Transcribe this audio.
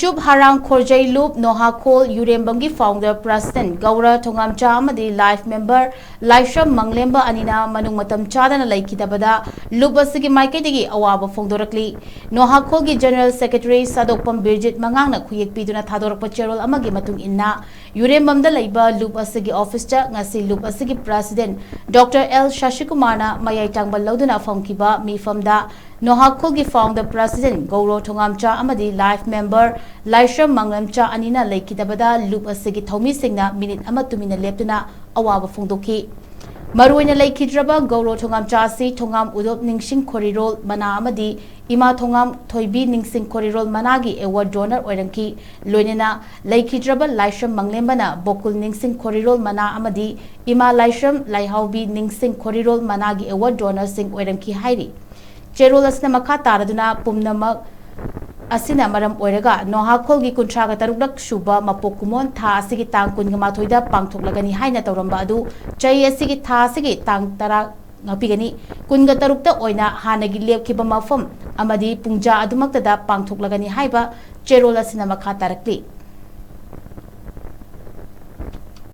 Nongchup Haram Khorjei Lup Nohakhol Yurembam founder president Gouro Thongamcha Amadi life member LAISHRAM MANGLEMBA ANINA MANUNG MATAM CHADANA LEIKHIDABADA LUP ASIGI MAKEIDAGI AWABA PHONGDORAKLI Nohakhol gi general secretary Sadokpam Birjit Mangangna khuyek piduna thadorakpa cherol amagi matung inna Yurembam da leiba LUP ASIGI office ta ngasi LUP ASIGI president Dr. L Shashikumarna mayai tangbal lauduna phongkiba mifamda Nohakhol gi founder president Gouro Thongamcha Amadi life member LAISHRAM MANGLEMBA ANINA LEIKHIDABADA LUP ASIGI thaumi singna minute ama tumina leptuna awaba phongdokhi Maruina Leikhidaba Gouro Thongamcha si Thongam Udop Ningsing Korirol Mana Amadi Ima Thongam Thoibi Ningsing Korirol Managi award donor oiramki Loinena Leikhidaba LAISHRAM Manglembana Bokul Ningsing Korirol Mana Amadi Ima LAISHRAM Laihaubi Ningsing Korirol Managi award donor sing oiramki hairi Cherol asna makha taraduna pumnamak asina maram oiraga Nohakhol gi kuntraga tarukdak shuba mapokumon tha asigi tang kunga mathoida pangthoklagani haina tawramba adu chai asigi tha asigi tang tara ngapigani kunga tarukta oina hanagi lepkhiba mafam amadi pungja adumakta da pangthoklagani haiba Cherol asina makha tarakli